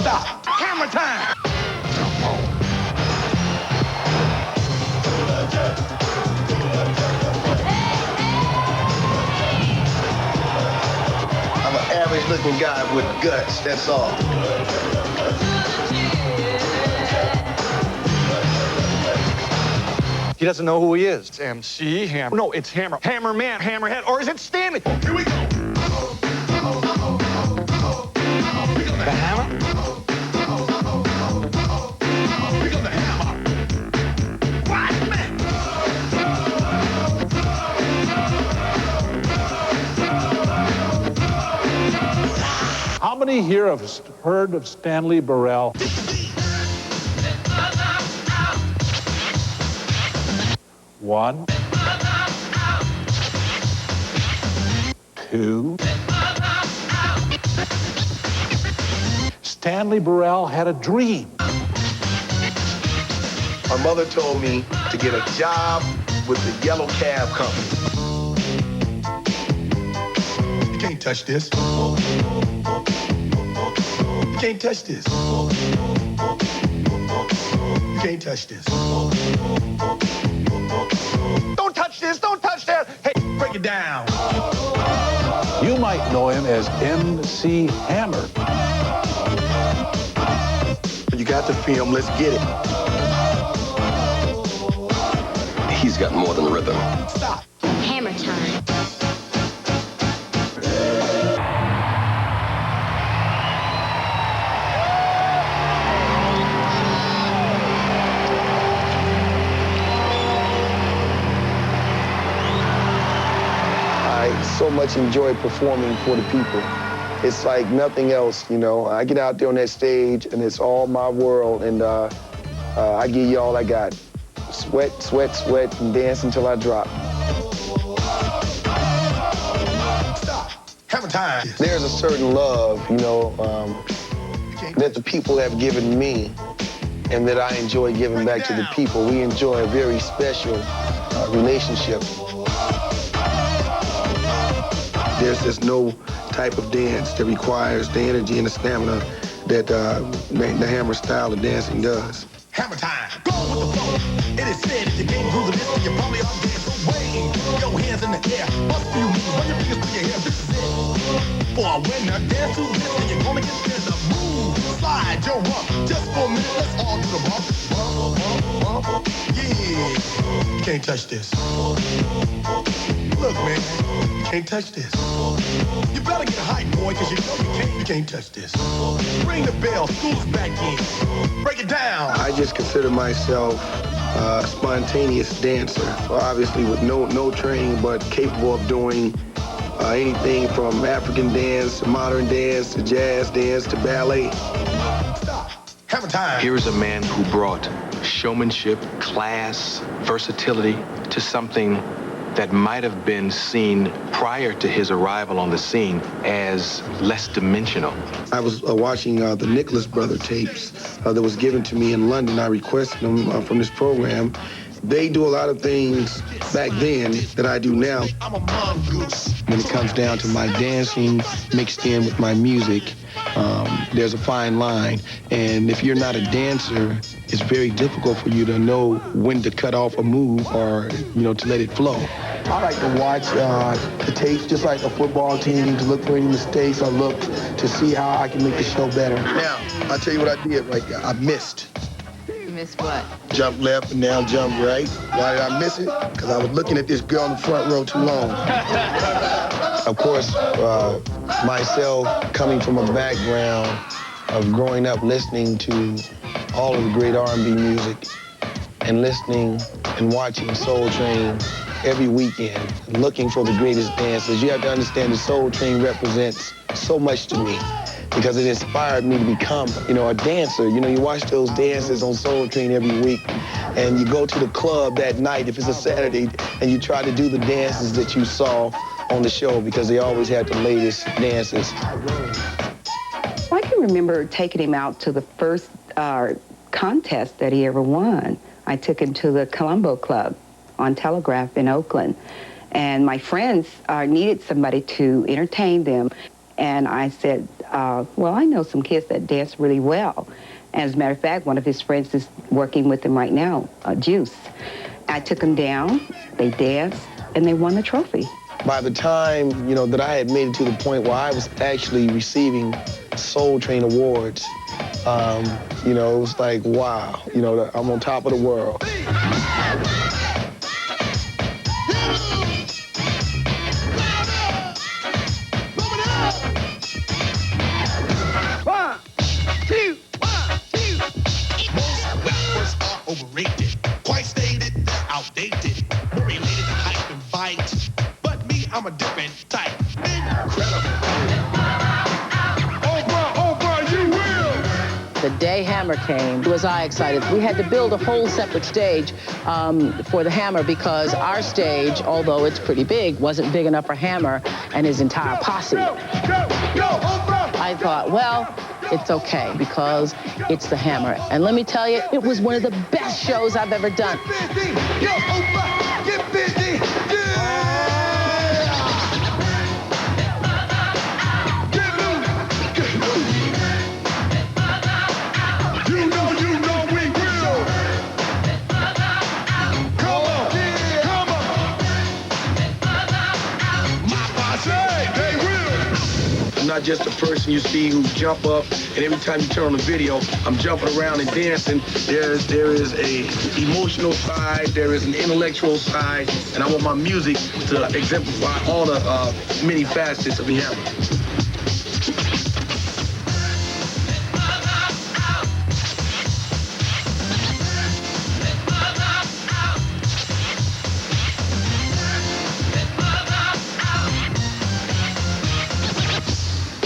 Stop. Hammer time. I'm an average-looking guy with guts, that's all. He doesn't know who he is. It's MC Hammer. No, it's Hammer. Hammerman, Hammerhead, or is it Stanley? Here we go. The Hammer? Here comes the Hammer. What, man? How many here have heard of Stanley Burrell? One, two. Stanley Burrell had a dream. My mother told me to get a job with the Yellow Cab Company. You can't touch this. You can't touch this. You can't touch this. Don't touch this, don't touch that. Hey, break it down. You might know him as MC Hammer. You got the film, let's get it. He's got more than rhythm. Stop. Hammer time. I so much enjoy performing for the people. It's like nothing else, you know. I get out there on that stage and it's all my world, and I give you all I got. Sweat, sweat, sweat, and dance until I drop. Stop. Hammer time. There's a certain love, you know, that the people have given me and that I enjoy giving back to the people. We enjoy a very special relationship. There's just no type of dance that requires the energy and the stamina that the Hammer style of dancing does. Hammer time. Go with the flow. It is said if you can't groove the disco, you probably ought to dance away. Your hands in the air. Bust a few moves. Run your fingers through your hair. This is it. For a winner, dance to this, and you're gonna get scared to move. Slide your rump. Just for a minute, let's all do the bump. Bump, bump, bump. Yeah. You can't touch this. Look, man. You can't touch this. You better get hype, boy, because you know you can't touch this. Ring the bell. School's back in. Break it down. I just consider myself a spontaneous dancer, obviously with no training, but capable of doing anything from African dance to modern dance to jazz dance to ballet. Stop. Hammer time. Here's a man who brought showmanship, class, versatility to something that might have been seen prior to his arrival on the scene as less dimensional. I was watching the Nicholas Brother tapes that was given to me in London. I requested them from this program. They do a lot of things back then that I do now. I'm a mongoose. When it comes down to my dancing mixed in with my music, there's a fine line. And if you're not a dancer, it's very difficult for you to know when to cut off a move or, you know, to let it flow. I like to watch the tapes just like a football team, to look for any mistakes or look to see how I can make the show better. Now, I'll tell you what I did right there. I missed. You missed what? Jump left and now jump right. Why did I miss it? Because I was looking at this girl in the front row too long. Of course, myself coming from a background of growing up listening to all of the great R&B music and listening and watching Soul Train every weekend, looking for the greatest dancers. You have to understand the Soul Train represents so much to me because it inspired me to become, you know, a dancer. You know, you watch those dances on Soul Train every week and you go to the club that night, if it's a Saturday, and you try to do the dances that you saw on the show because they always had the latest dances. I can remember taking him out to the first contest that he ever won. I took him to the Colombo Club on Telegraph in Oakland. And my friends needed somebody to entertain them. And I said, well, I know some kids that dance really well. As a matter of fact, one of his friends is working with him right now, Juice. I took them down, they danced, and they won the trophy. By the time, that I had made it to the point where I was actually receiving Soul Train awards, it was like, wow, I'm on top of the world. Overrated, quite stated, they're outdated, more related to hype and fight. But me, I'm a different type. Incredible. Over, you will. The day Hammer came, was I excited. We had to build a whole separate stage for the Hammer because our stage, although it's pretty big, wasn't big enough for Hammer and his entire posse. I thought, well, it's okay because it's the Hammer. And let me tell you, it was one of the best shows I've ever done. I'm not just a person you see who jump up, and every time you turn on the video, I'm jumping around and dancing. There is a emotional side, there is an intellectual side, and I want my music to exemplify all the many facets of the Hammer.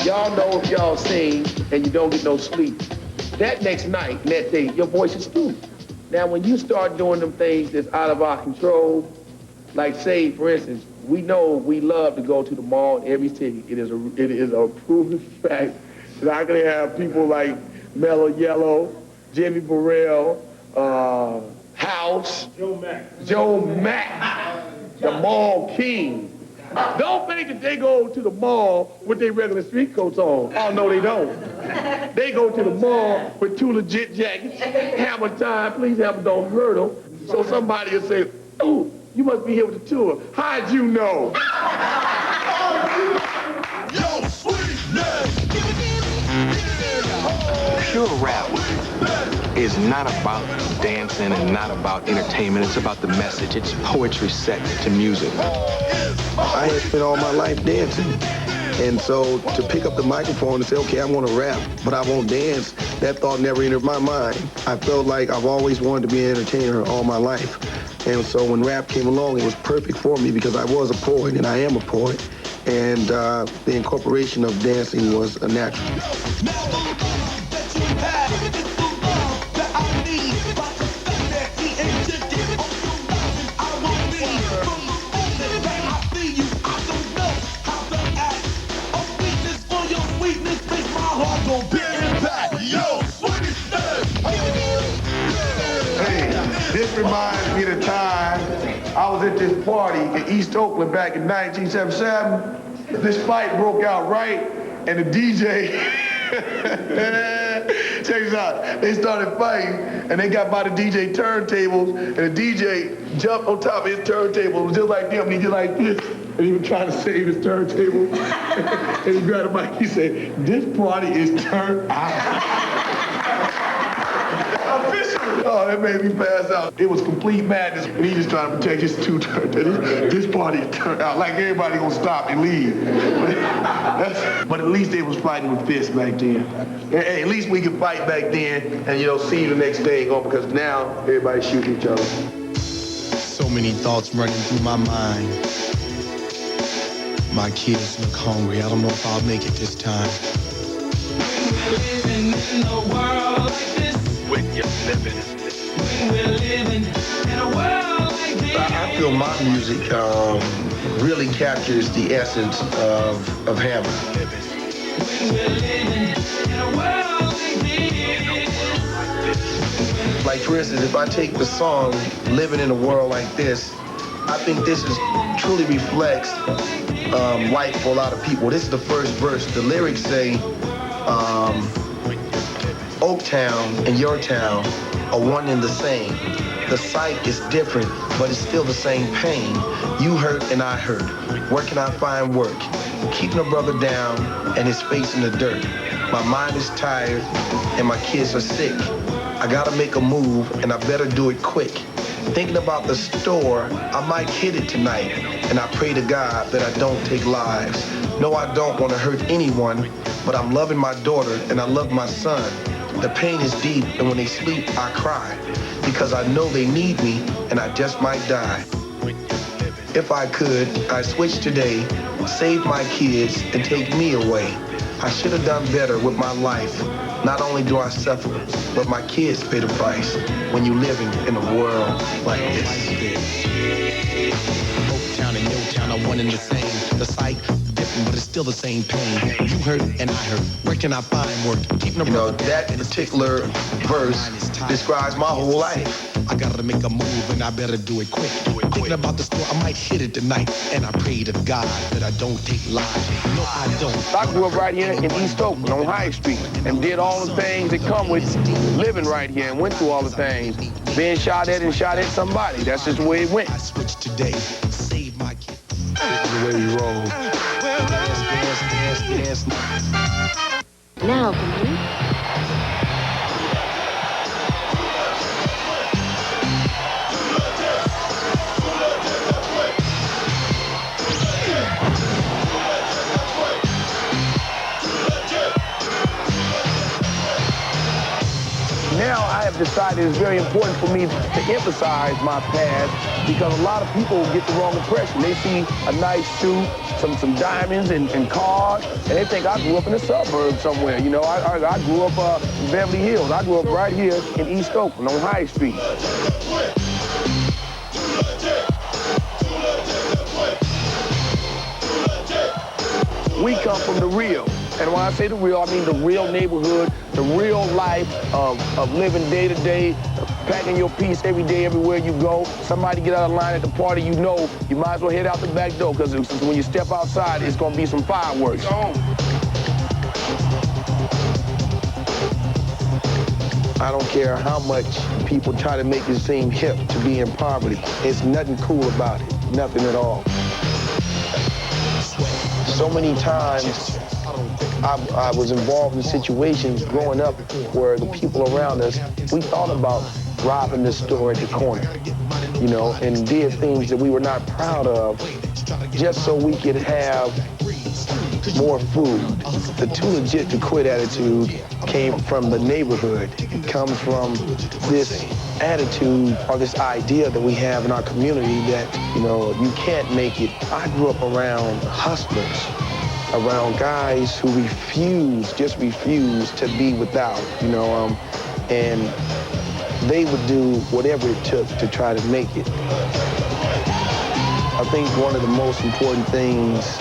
Y'all know if y'all sing and you don't get no sleep, that next night, that day, your voice is stupid. Now, when you start doing them things that's out of our control, like say, for instance, we know we love to go to the mall in every city. It is a proven fact that I can have people like Mellow Yellow, Jimmy Burrell, House, Joe Mack, the Mall King. Don't think that they go to the mall with their regular street coats on. Oh, no, they don't. They go to the mall with two legit jackets. Hammer time, please Hammer, don't hurt them. So somebody will say, oh, you must be here with the tour. How'd you know? Yo, sweetness. Pure rap is not about dancing and not about entertainment. It's about the message. It's poetry set to music. I had spent all my life dancing. And so to pick up the microphone and say, okay, I want to rap, but I won't dance, that thought never entered my mind. I felt like I've always wanted to be an entertainer all my life. And so when rap came along, it was perfect for me because I was a poet and I am a poet. And the incorporation of dancing was a natural. This reminds me of the time I was at this party in East Oakland back in 1977. This fight broke out right, and the DJ, check this out, they started fighting, and they got by the DJ turntables, and the DJ jumped on top of his turntable. It was just like them, and he did like this, and he was trying to save his turntable. And he grabbed the mic, he said, this party is turned out. Oh, that made me pass out. It was complete madness. And he just trying to protect his two turntables. This party turned out like everybody gonna stop and leave. But at least they was fighting with fists back then. Hey, at least we could fight back then and, see the next day go because now everybody's shooting each other. So many thoughts running through my mind. My kids look hungry. I don't know if I'll make it this time. We're living in a world like this. When you're living. When we're living in a world like this. I feel my music really captures the essence of Hammer. When we're living in a world like this. Like, for instance, if I take the song Living in a World Like This, I think this truly reflects light for a lot of people. This is the first verse. The lyrics say, Oaktown and your town are one and the same. The sight is different, but it's still the same pain. You hurt and I hurt. Where can I find work? Keeping a brother down and his face in the dirt. My mind is tired and my kids are sick. I gotta make a move and I better do it quick. Thinking about the store, I might hit it tonight. And I pray to God that I don't take lives. No, I don't want to hurt anyone, but I'm loving my daughter and I love my son. The pain is deep, and when they sleep, I cry. Because I know they need me, and I just might die. If I could, I'd switch today, save my kids, and take me away. I should have done better with my life. Not only do I suffer, but my kids pay the price when you're living in a world like this. Oaktown and your town are one and the same. The sight different, but it's still the same pain. You hurt and I hurt. Where can I find work? Keeping You know, that particular verse describes my whole life. I gotta make a move and I better do it quick. Thinking about the store, I might hit it tonight. And I pray to God that I don't take lives. No, I don't. I grew up right here in East Oakland on High Street and did all the things that come with living right here and went through all the things. Being shot at and shot at somebody. That's just the way it went. I switch today, save my kids. This is the way we roll. Dance. Now, can you? Now I have decided it's very important for me to emphasize my past because a lot of people get the wrong impression. They see a nice suit, some diamonds and cars, and they think I grew up in the suburbs somewhere. You know, I grew up in Beverly Hills. I grew up right here in East Oakland on High Street. We come from the real. And when I say the real, I mean the real neighborhood, the real life of living day to day, packing your piece every day, everywhere you go. Somebody get out of line at the party, you know, you might as well head out the back door, because when you step outside, it's gonna be some fireworks. I don't care how much people try to make it seem hip to be in poverty. It's nothing cool about it, nothing at all. So many times, I was involved in situations growing up where the people around us, we thought about robbing the store at the corner, you know, and did things that we were not proud of just so we could have more food. The too legit to quit attitude came from the neighborhood. It comes from this attitude or this idea that we have in our community that, you know, you can't make it. I grew up around hustlers, around guys who just refused to be without, you know, and they would do whatever it took to try to make it. I think one of the most important things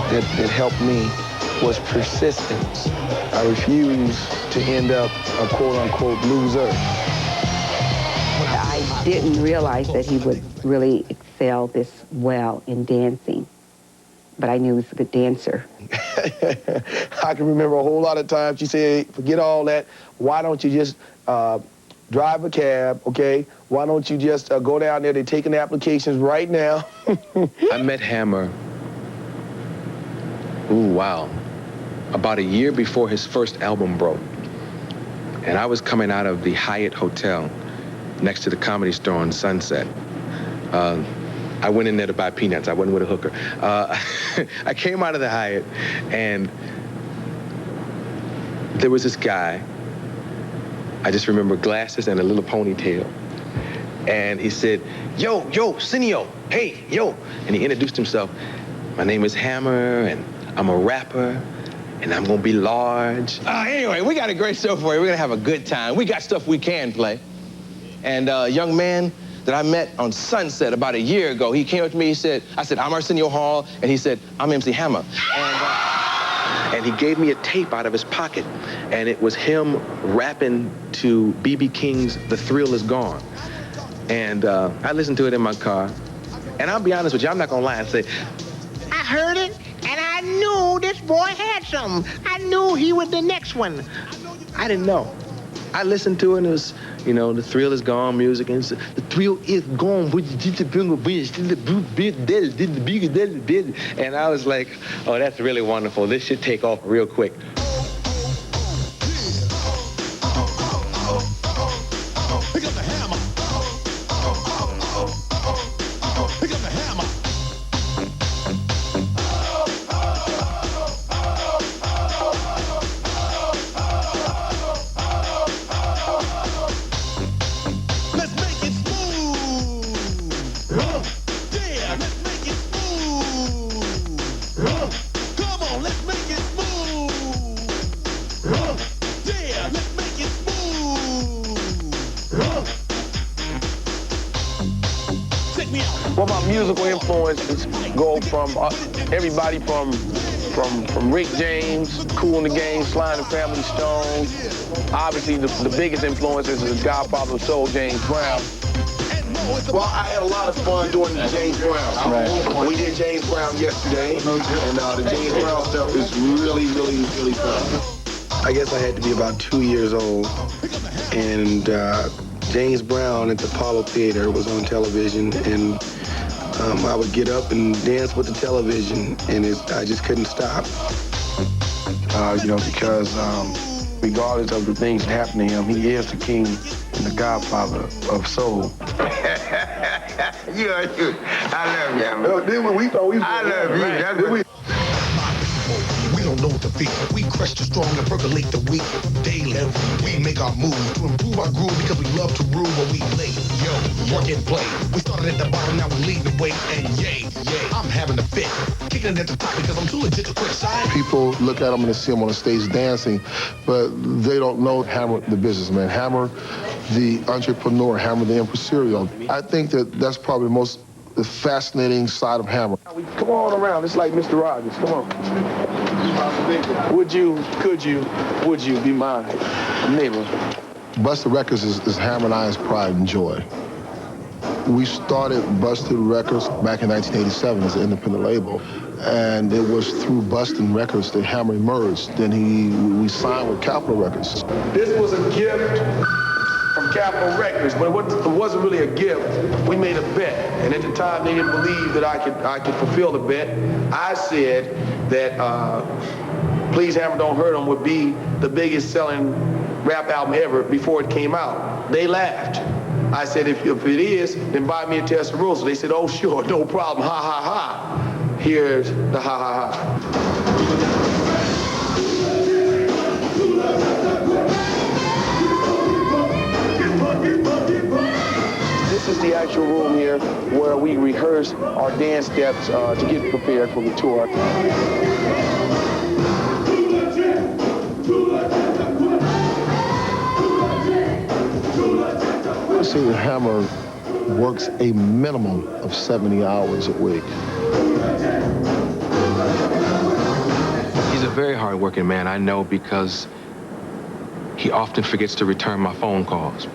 that helped me was persistence. I refused to end up a quote-unquote loser. I didn't realize that he would really excel this well in dancing, but I knew he was a good dancer. I can remember a whole lot of times she said, forget all that. Why don't you just drive a cab, okay? Why don't you just go down there? They're taking applications right now. I met Hammer, about a year before his first album broke. And I was coming out of the Hyatt Hotel next to the Comedy Store on Sunset. I went in there to buy peanuts. I wasn't with a hooker. I came out of the Hyatt, and there was this guy. I just remember glasses and a little ponytail. And he said, yo, Cineo, hey, yo. And he introduced himself. My name is Hammer, and I'm a rapper, and I'm gonna be large. Anyway, we got a great show for you. We're gonna have a good time. We got stuff we can play. And a young man that I met on Sunset about a year ago, he came up to me, I said, I'm Arsenio Hall, and he said, I'm MC Hammer. And he gave me a tape out of his pocket, and it was him rapping to B.B. King's The Thrill Is Gone. And I listened to it in my car, and I'll be honest with you, I'm not gonna lie and say, I heard it, and I knew this boy had something. I knew he was the next one. I didn't know. I listened to it, and it was, you know, the thrill is gone music, and the thrill is gone. And I was like, oh, that's really wonderful. This should take off real quick. Pick up the hammer. Pick up the hammer. Let's make it smooth. Yeah, let's make it smooth. Come on, let's make it smooth. Yeah, let's make it smooth. Check me out. Well, my musical influences go from everybody from Rick James, Kool and the Gang, Sly and the Family Stone. Obviously, the biggest influences is the Godfather of Soul, James Brown. Well, I had a lot of fun doing the James Brown. Right. We did James Brown yesterday, and the James Brown stuff is really, really, really fun. I guess I had to be about 2 years old, and James Brown at the Apollo Theater was on television, and I would get up and dance with the television, and I just couldn't stop. Because regardless of the things that happen to him, he is the king and the godfather of soul. I love you. I love you. We don't know what to feel. We crush the strong and percolate the weak daily. We make our moves to improve our groove because we love to rule when we late. Yo, work and play. We started at the bottom, now we lead the way. And yay, I'm having a fit. Kicking it at the top because I'm too legit to quit. People look at him and they see him on the stage dancing, but they don't know Hammer, the businessman. Hammer, the entrepreneur. Hammer, the impresario. I think that's probably the fascinating side of Hammer. Come on around. It's like Mr. Rogers. Come on. Would you be my neighbor? Busted Records is Hammer and I's pride and joy. We started Busted Records back in 1987 as an independent label, and it was through Busted Records that Hammer emerged. Then we signed with Capitol Records. This was a gift from Capitol Records, but it wasn't really a gift. We made a bet, and at the time they didn't believe that I could fulfill the bet. I said that Please Hammer Don't Hurt 'Em would be the biggest selling rap album ever before it came out. They laughed. I said, if it is, then buy me a Testarossa. They said, oh, sure, no problem, ha, ha, ha. Here's the ha, ha, ha. This is the actual room here where we rehearse our dance steps to get prepared for the tour. I say that Hammer works a minimum of 70 hours a week. He's a very hard-working man, I know, because he often forgets to return my phone calls.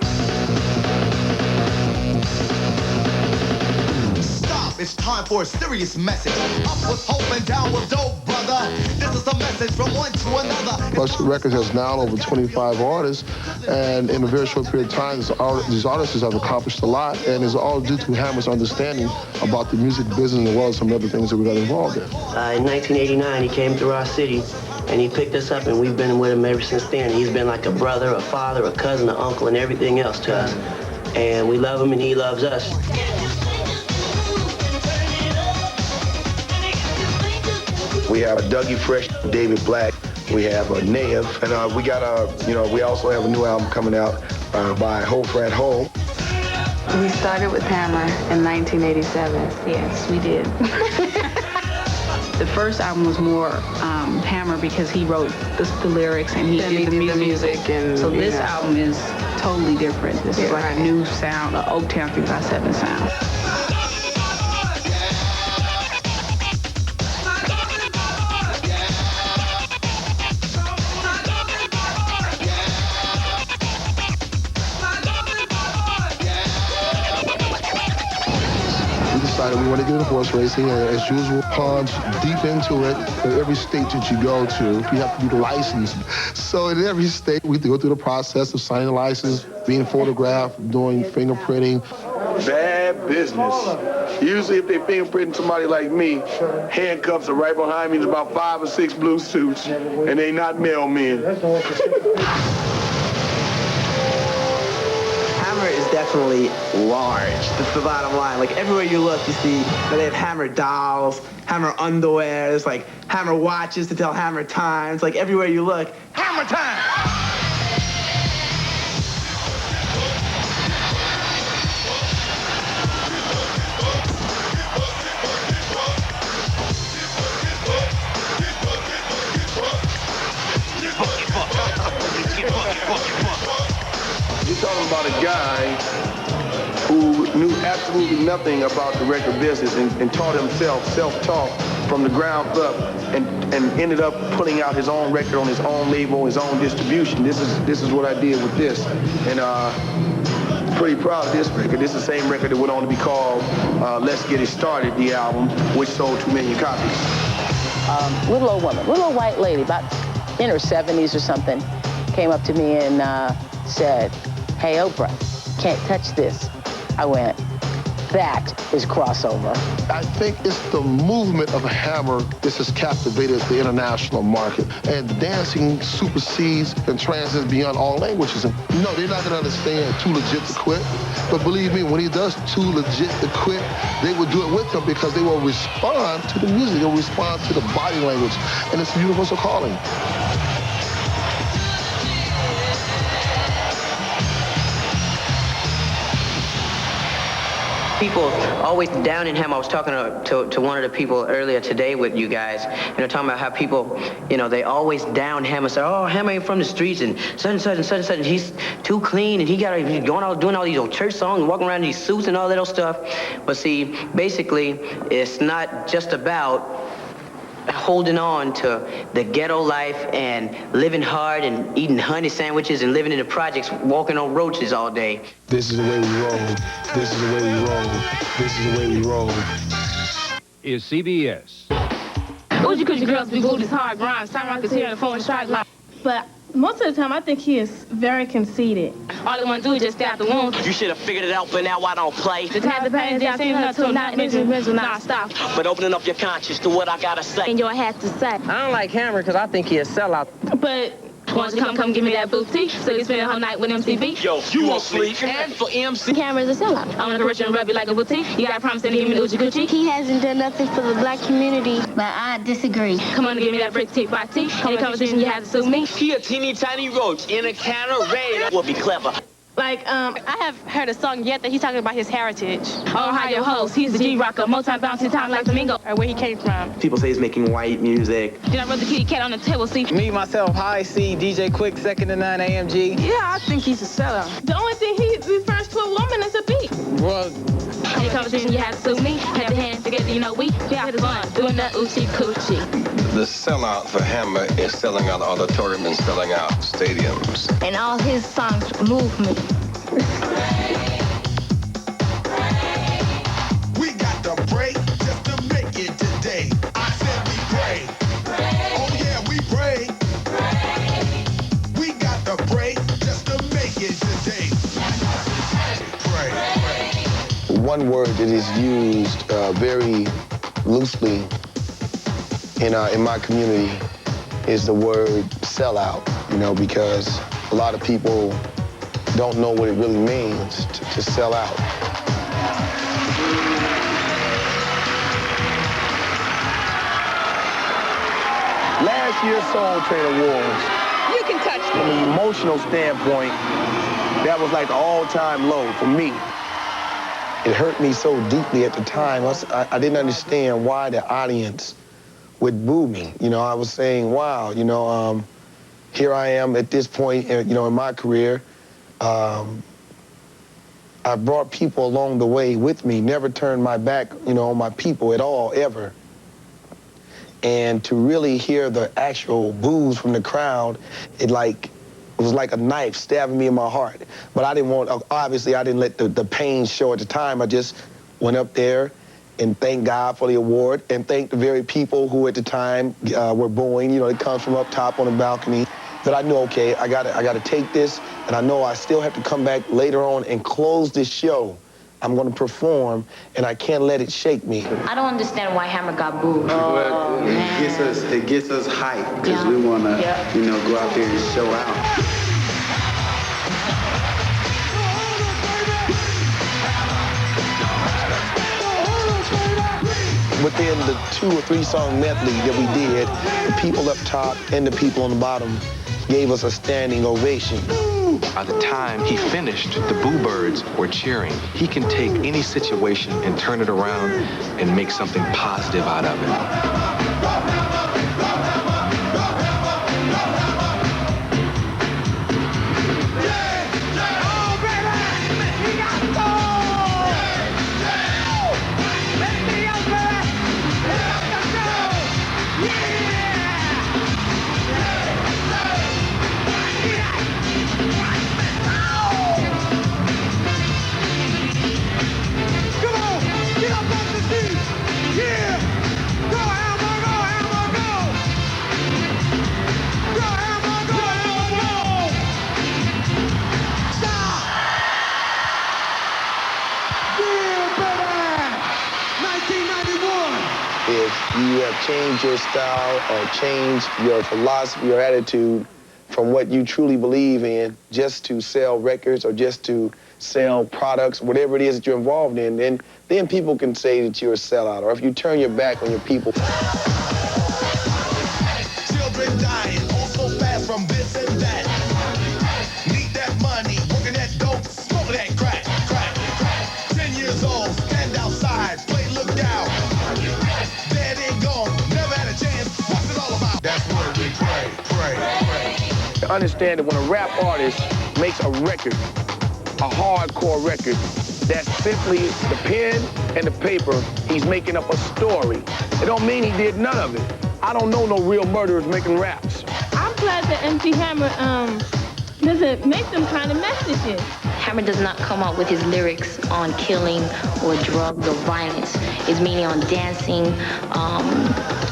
Stop, it's time for a serious message. Up with hope and down with dope, brother. This is a message from one to another. Busted Records has now over 25 artists, and in a very short period of time, these artists have accomplished a lot, and it's all due to Hammer's understanding about the music business as well as some other things that we got involved in. In 1989, he came through our city, and he picked us up, and we've been with him ever since then. He's been like a brother, a father, a cousin, an uncle, and everything else to us. And we love him, and he loves us. We have Dougie Fresh, David Black. We have Nev, and we got we also have a new album coming out by Ho Frat Ho. We started with Hammer in 1987. Yes, we did. The first album was more Hammer because he wrote the lyrics and he did the music. And so this album is totally different. This is like a new sound, an Oaktown 357 sound. We when they get into horse racing, as usual, punch deep into it. In every state that you go to, you have to be licensed. So in every state, we go through the process of signing a license, being photographed, doing fingerprinting. Bad business. Usually if they fingerprinting somebody like me, handcuffs are right behind me. There's about 5 or 6 blue suits, and they not mailmen. Hammer is definitely large. That's the bottom line. Like everywhere you look, you see that they have Hammer dolls, Hammer underwear, there's like Hammer watches to tell Hammer times. Like everywhere you look, Hammer time! You're talking about a guy who knew absolutely nothing about the record business and taught himself, self-taught from the ground up and ended up putting out his own record on his own label, his own distribution. This is what I did with this. And pretty proud of this record. This is the same record that went on to be called Let's Get It Started, the album, which sold 2 million copies. Little old woman, little old white lady, about in her 70s or something, came up to me and said, "Hey, Oprah, can't touch this." I went, "That is crossover." I think it's the movement of Hammer that has captivated the international market. And the dancing supersedes and transcends beyond all languages. And no, they're not gonna understand Too Legit to Quit. But believe me, when he does Too Legit to Quit, they will do it with him because they will respond to the music. They'll respond to the body language. And it's a universal calling. People always down in Hammer. I was talking to one of the people earlier today with you guys, talking about how people, they always down Hammer, say, "Oh, Hammer ain't from the streets, and such and such and such and such, and he's too clean, and he's going out doing all these old church songs, and walking around in these suits and all that old stuff." But see, basically, it's not just about holding on to the ghetto life and living hard and eating honey sandwiches and living in the projects, walking on roaches all day. This is the way we roll. This is the way we roll. This is the way we roll. Is CBS. Oochie coochie girls be booties, hard grinds. Time I can hear the phone strike like. But most of the time, I think he is very conceited. All they want to do is just stab the wound. You should have figured it out, but now I don't play. The type of pain that I've seen her to not mention non-stop. But opening up your conscience to what I gotta say. And your hat to say. I don't like Hammer because I think he a sellout. But won't you come give me that booty? So you spend the whole night with MCB? Yo, you won't sleep. And for MC. Camera's a sellout. I want to rich and rub you like a boutique. You gotta promise to give me the Oochie coochie. He hasn't done nothing for the black community, but I disagree. Come on and give me that brick tick by tick. Any conversation you have to sue me. He a teeny tiny roach in a can of rain. Would be clever. Like, I have heard a song yet that he's talking about his heritage. Ohio host, he's the G-rocker, multi-bouncing time like Flamingo, or where he came from. People say he's making white music. Did I rub the kitty cat on the table, see? Me, myself, High C, DJ Quick, 2nd to 9 AMG. Yeah, I think he's a sellout. The only thing he refers to a woman is a beat. Well, any conversation you have to sue me, have the hands together, we have fun doing the Oochie coochie. The sellout for Hammer is selling out auditorium and selling out stadiums. And all his songs move me. We got the break just to make it today. I said we pray. Oh yeah, we pray. We got the break just to make it today. Pray. One word that is used very loosely in my community is the word sellout, because a lot of people don't know what it really means to sell out. Last year's Soul Train Awards, You can touch from an emotional standpoint, that was like the all-time low for me. It hurt me so deeply at the time. I didn't understand why the audience would boo me. I was saying, wow, here I am at this point, in my career. I brought people along the way with me, never turned my back, on my people at all, ever. And to really hear the actual boos from the crowd, it was like a knife stabbing me in my heart. But obviously I didn't let the pain show at the time. I just went up there and thank God for the award and thank the very people who at the time were booing. You know, it comes from up top on the balcony. But I knew, okay, I gotta take this, and I know I still have to come back later on and close this show. I'm gonna perform, and I can't let it shake me. I don't understand why Hammer got booed. But it gets us hyped because we wanna, you know, go out there and show out. Within the 2 or 3 song medley that we did, the people up top and the people on the bottom gave us a standing ovation. By the time he finished, the Boo Birds were cheering. He can take any situation and turn it around and make something positive out of it. If you have changed your style or changed your philosophy or attitude from what you truly believe in just to sell records or just to sell products, whatever it is that you're involved in, then people can say that you're a sellout. Or if you turn your back on your people. Children dying, all so fast from this and that. Need that money, working that dope, smoking that crack, crack, crack. 10 years old, stand outside, play lookout. Dead and gone, never had a chance. What's it all about? That's what we pray, pray, pray. To understand that when a rap artist makes a record, a hardcore record, that's simply the pen and the paper, he's making up a story. It don't mean he did none of it. I don't know no real murderers making raps. I'm glad that MC Hammer doesn't make them kind of messages. Hammer does not come out with his lyrics on killing or drugs or violence. It's mainly on dancing,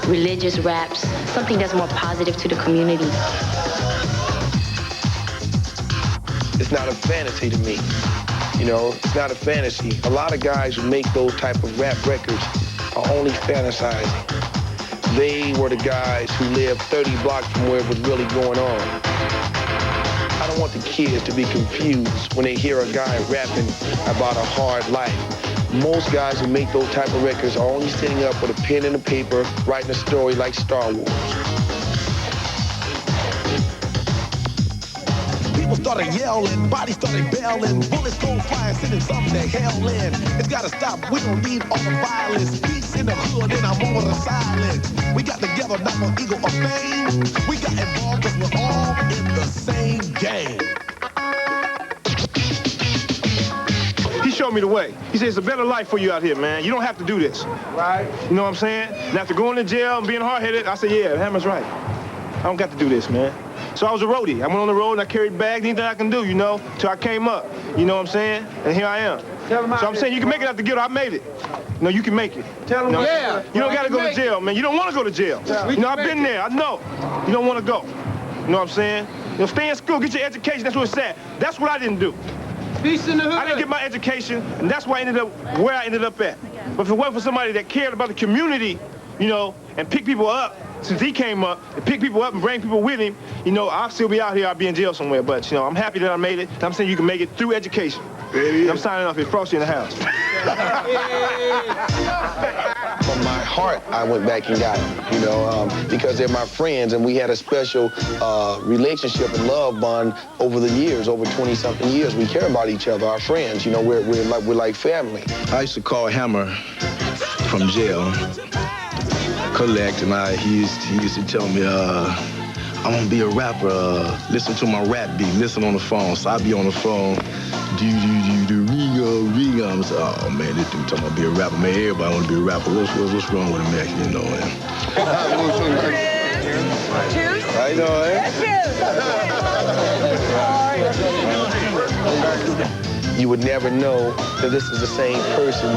religious raps, something that's more positive to the community. It's not a fantasy to me. You know, it's not a fantasy. A lot of guys who make those type of rap records are only fantasizing. They were the guys who lived 30 blocks from where it was really going on. I don't want the kids to be confused when they hear a guy rapping about a hard life. Most guys who make those type of records are only sitting up with a pen and a paper, writing a story like Star Wars. People started yelling, bodies started bailing, bullets go flying, sending some to hell in. It's gotta stop, we don't need all the violence. Peace in the hood and I'm over the silence. We got together not for ego or fame. We got involved cause we're all in the same game. He showed me the way. He said, it's a better life for you out here, man. You don't have to do this. Right. You know what I'm saying? And after going to jail and being hard-headed, I said, yeah, Hammer's right. I don't got to do this, man. So I was a roadie. I went on the road and I carried bags, anything I can do, you know, till I came up. You know what I'm saying? And here I am. So I'm saying you can make it out the ghetto. I made it. No, you can make it. Tell them, yeah. You don't got to go to jail, man. You don't want to go to jail. You know, I've been there. I know. You don't want to go. You know what I'm saying? You know, stay in school, get your education. That's what it's said. That's what I didn't do. Peace in the hood. I didn't get my education, and that's why I ended up where I ended up at. But if it wasn't for somebody that cared about the community, you know, and pick people up, since he came up, and pick people up and bring people with him, you know, I'll still be out here, I'll be in jail somewhere. But, you know, I'm happy that I made it. And I'm saying you can make it through education. And I'm signing off here. Frosty in the house. From my heart, I went back and got them, you know, because they're my friends, and we had a special relationship and love bond over the years, over 20-something years. We care about each other, our friends, you know, we're like family. I used to call Hammer from jail, collect, and he used to tell me, I want to be a rapper, listen to my rap beat, listen on the phone. So I'd be on the phone, ring. I'm saying, oh man, this dude talking about be a rapper. Man, everybody want to be a rapper. What's wrong with him, man? You know, man. Cheers. How you doing, you would never know that this is the same person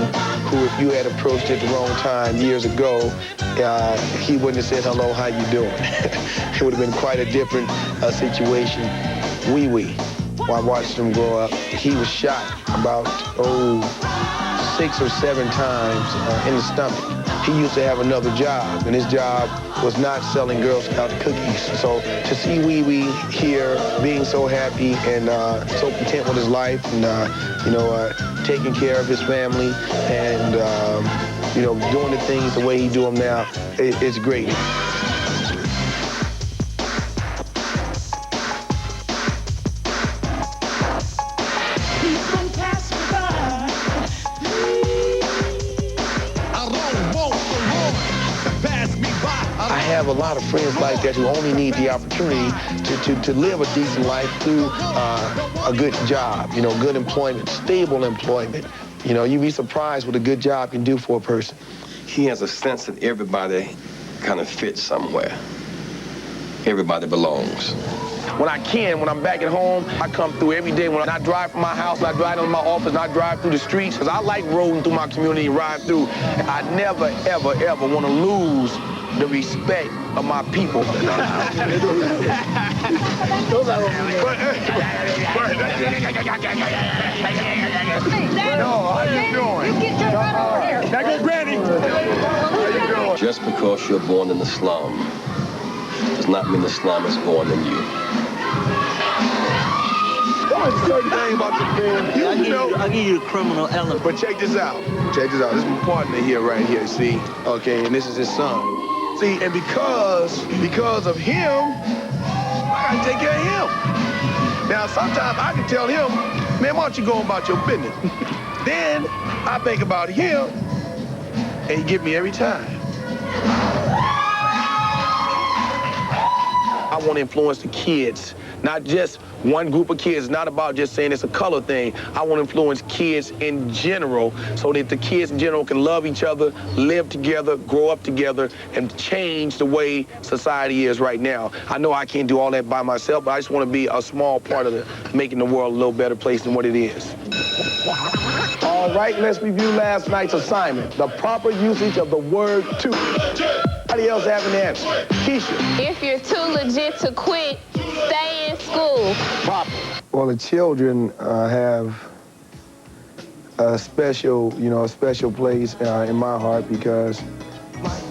who, if you had approached at the wrong time years ago, he wouldn't have said, hello, how you doing? It would have been quite a different situation. Wee Wee, while I watched him grow up, he was shot about, 6 or 7 times in the stomach. He used to have another job, and his job was not selling Girl Scout cookies. So to see Wee Wee here being so happy and so content with his life and, taking care of his family and, doing the things the way he do them now, it's great. I have a lot of friends like that who only need the opportunity to live a decent life through a good job, good employment, stable employment. You'd be surprised what a good job can do for a person. He has a sense that everybody kind of fits somewhere. Everybody belongs. When I'm back at home, I come through every day. When I drive from my house, I drive to my office, and I drive through the streets, because I like rolling through my community and ride through. I never, ever, ever want to lose the respect of my people. No, how you doing? Now go, Granny. How you doing? Just because you're born in the slum does not mean the slum is born in you. There's a certain thing about the film. I'll give you the criminal element. But check this out. This is my partner here, right here, see? Okay, and this is his son. See, and because of him, I gotta take care of him. Now, sometimes I can tell him, man, why don't you go about your business? Then I think about him, and he get me every time. I want to influence the kids, not just one group of kids. It's not about just saying it's a color thing. I want to influence kids in general so that the kids in general can love each other, live together, grow up together, and change the way society is right now. I know I can't do all that by myself, but I just want to be a small part of making the world a little better place than what it is. All right, let's review last night's assignment. The proper usage of the word to. Anybody else have an answer? Keisha. If you're too legit to quit, stay in school. Proper. Well, the children have a special place in my heart because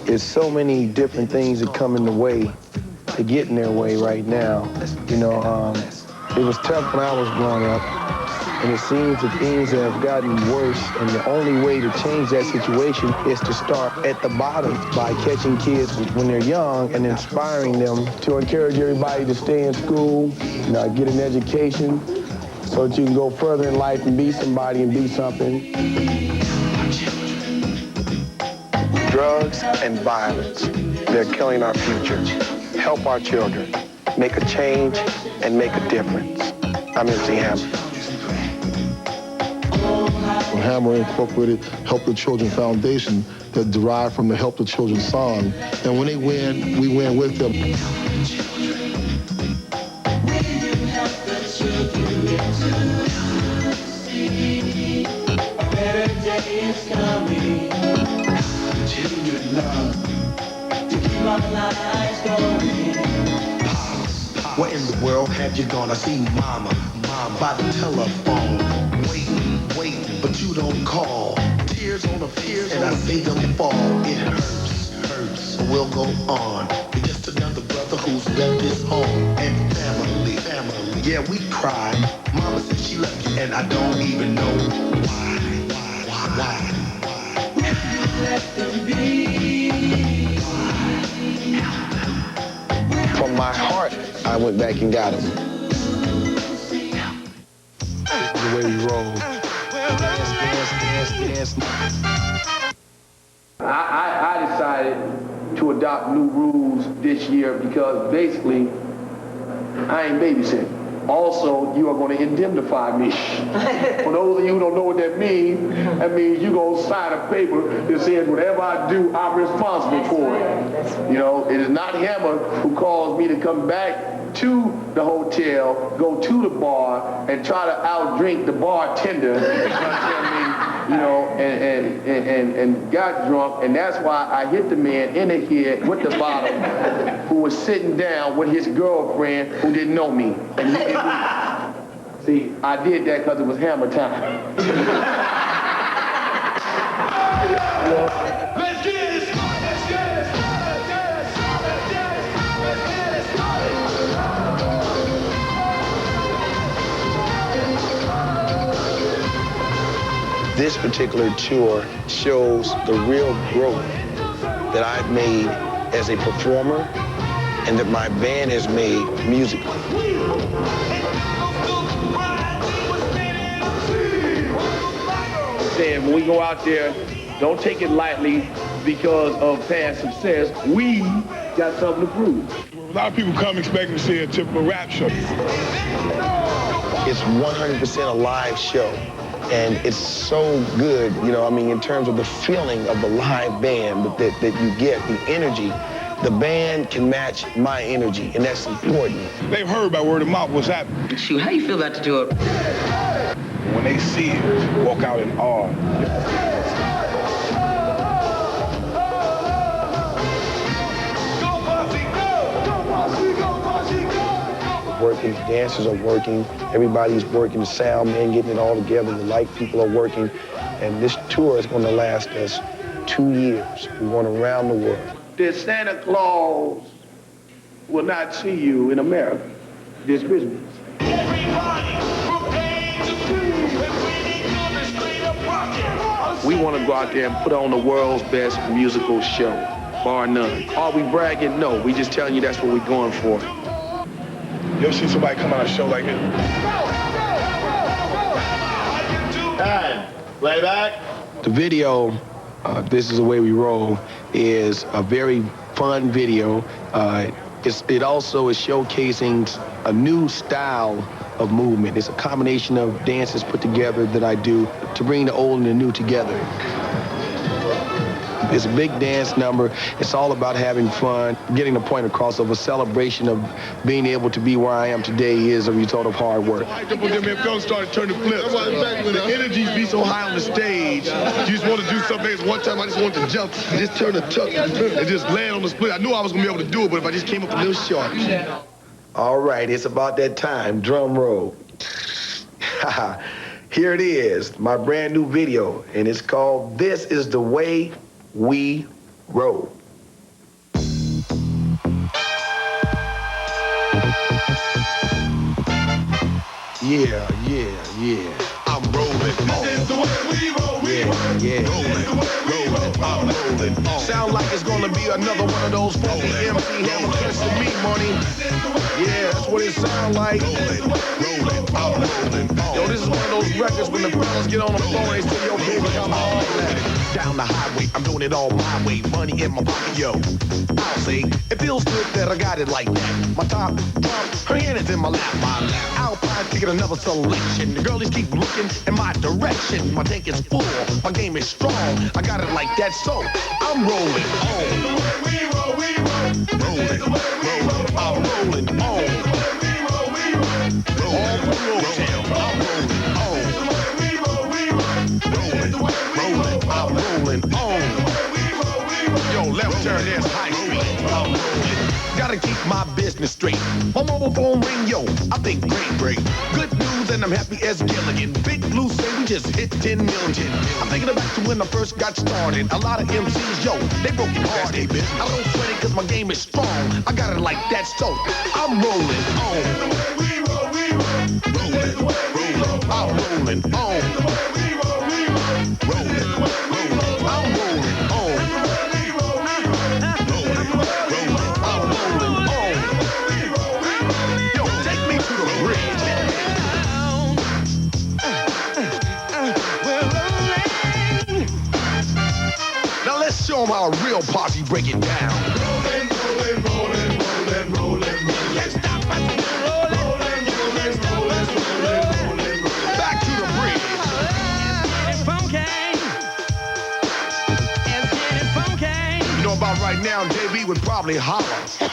there's so many different things that come in the way to get in their way right now. It was tough when I was growing up. And it seems that things have gotten worse, and the only way to change that situation is to start at the bottom by catching kids when they're young and inspiring them to encourage everybody to stay in school, get an education, so that you can go further in life and be somebody and be something. Drugs and violence, they're killing our future. Help our children, make a change, and make a difference. I'm MC Hammer. Hammer Incorporated Help the Children Foundation that derived from the Help the Children song. And when they win, we win with them. A better day is coming. Children love to keep our lives going. What in the world have you gone? I see mama by the telephone, waiting, but you don't call. Tears on the fears, and I see them fall. It hurts, but we'll go on. You're just another brother who's left his home and family. Yeah, we cry. Mama said she left you, and I don't even know why. Let them be. From my heart, I went back and got him. This is the way we roll. Dance. I decided to adopt new rules this year because basically I ain't babysitting. Also, you are going to indemnify me. For those of you who don't know what that means you're going to sign a paper that says whatever I do, I'm responsible for it. It is not Hammer who calls me to come back to the hotel, go to the bar, and try to outdrink the bartender. You know what I mean? And got drunk, and that's why I hit the man in the head with the bottle, who was sitting down with his girlfriend who didn't know me. And he didn't. See, I did that because it was hammer time. Let's get it started. Let's get it started. Let's get it started. This particular tour shows the real growth that I've made as a performer and that my band has made musically. Saying when we go out there, don't take it lightly because of past success. We got something to prove. A lot of people come expecting to see a typical rap show. It's 100% a live show. And it's so good, you know, I mean, in terms of the feeling of the live band that you get, the energy. The band can match my energy, and that's important. They've heard by word of mouth what's happening. Shoot, how you feel about the tour? When they see it, walk out in awe. Working, the dancers are working, everybody's working, the sound man getting it all together, the light people are working, and this tour is going to last us 2 years. We're going around the world. That Santa Claus will not see you in America this Christmas. We want to go out there and put on the world's best musical show, bar none. Are we bragging? No, we just telling you that's what we're going for. You ever see somebody come on a show like this? Time. Playback. The video, This Is the Way We Roll, is a very fun video. It also is showcasing a new style of movement. It's a combination of dances put together that I do to bring the old and the new together. It's a big dance number. It's all about having fun, getting the point across of a celebration of being able to be where I am today is a result of hard work. Them fellas started turning flips. The energies be so high on the stage. You just want to do something. One time I just wanted to jump and just turn a tuck and just land on the split. I knew I was going to be able to do it, but if I just came up a little short. All right, it's about that time. Drum roll. Here it is, my brand new video, and it's called This Is the Way We Roll. Yeah. I'm rolling. This is the way we roll. Rolling. I'm rolling. Sound like it's gonna be another one of those funky MC Hammer cuts to me, money. Yeah, that's what it sound like. Rolling. I'm rolling. Yo, this is one of those records when the fellas get on the floor and they say, yo, baby, come on. Down the highway, I'm doing it all my way. Money in my pocket, yo. I'll say, it feels good that I got it like that. My top drop, her hand is in my lap. Alpine taking another selection. The girlies keep looking in my direction. My tank is full, my game is strong. I got it like that, so I'm rolling on. Rolling. I'm rolling on. All the road town, I'm rolling on. Rolling, I'm rolling on. Yo, left turn, there's High Street. I'm rolling. Gotta keep my business straight. My mobile phone ring, yo, I think great. Good news and I'm happy as Gilligan. Big Blue say we just hit 10 million. I'm thinking back to when I first got started. A lot of MCs, yo, they broke it hearted. I don't sweat it cause my game is strong. I got it like that, so I'm rolling on. Rolling. I'm rolling on. Rolling. I'm rolling on. I'm rolling on. Yo, take me to the bridge. Now let's show them how a real posse break it down. Rolling. Can't stop us. Rolling. Back to the bridge. You know about right now, JB would probably holler.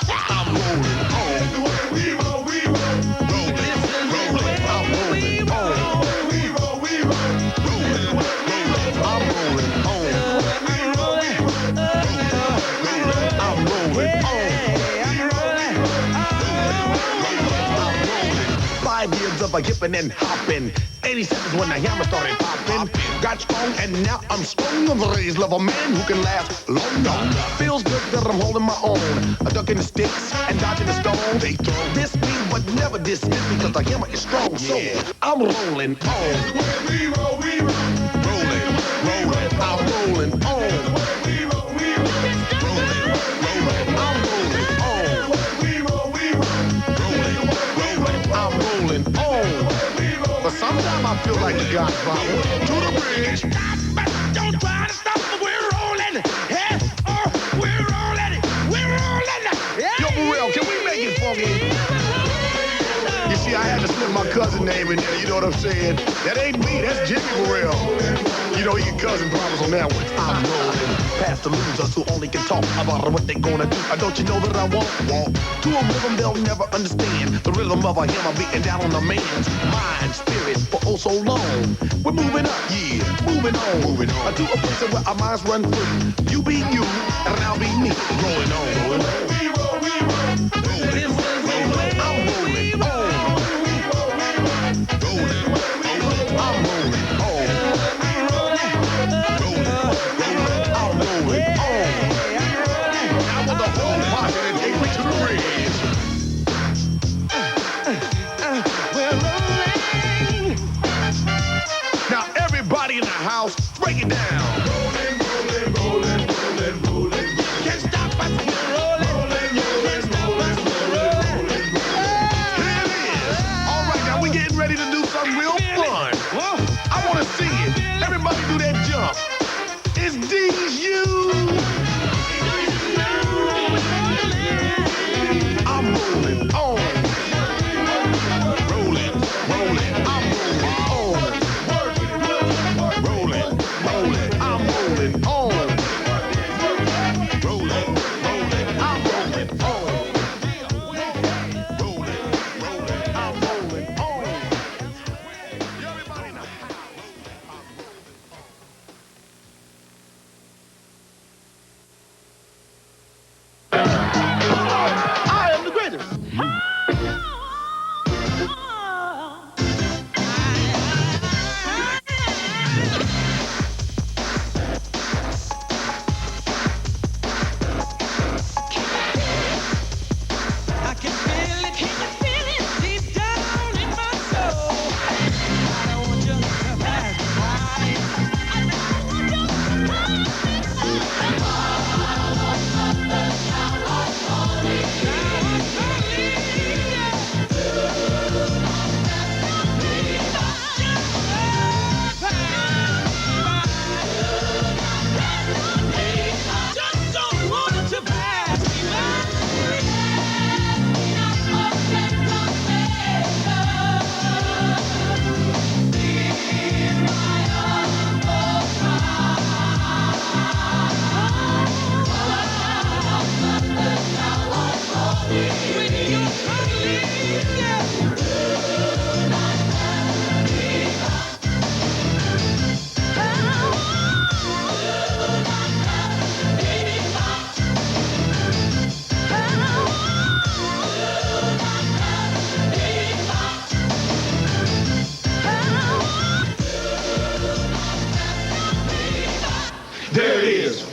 I'm rolling on. of a hippin' and hoppin'. 87's when the hammer started poppin'. Got strong and now I'm strong. I'm the raised love a man who can last longer. Feels good that I'm holding my own. A ducking the sticks and dodging the stones. They throw this me but never dismiss me because the hammer is strong. So I'm rolling on. We roll, we roll. Rolling, rolling. I'm rolling on. We roll, we roll. Rolling, rolling. I'm rolling on. We roll, we roll. Rolling, rolling. I'm rolling on. But sometimes I feel like the Godfather. To the bridge. Don't try to stop me. We're rolling. Yeah. Oh, we're rolling. We're rolling. Yo, for real, can we make it funky? You see, I had to slip my cousin name in there, you know what I'm saying? That ain't me, that's Jimmy Burrell. You know, he get cousin problems on that one. I'm rolling past the losers who only can talk about what they gonna do. Don't you know that I won't walk to a rhythm they'll never understand? The rhythm of a hammer beating down on a man's mind, spirit for oh so long. We're moving up, yeah, moving on. To a place where our minds run free. You be you, and I'll be me. Rolling on. We roll, we roll. Rolling, rolling. I'm rolling on. Now everybody in the house, break it down. Rolling, rolling, rolling, rolling, rolling. Can't stop us, we're rolling. Rolling, rolling, rolling, rolling. Here it is. All right, now we're getting ready to do something real fun. I want to see it. Everybody do that jump. It's D's you. I'm rolling on. Rolling, rolling. I'm rolling on. Rolling, rolling. I'm rolling on. Rolling, rolling. I'm rolling on. Rolling, rolling. I'm rolling on. Everybody in the I am the greatest. There it is.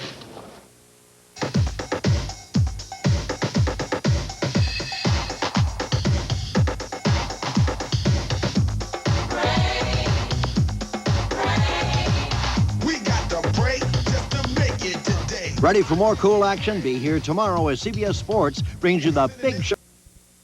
Ready for more cool action? Be here tomorrow as CBS Sports brings you the big show.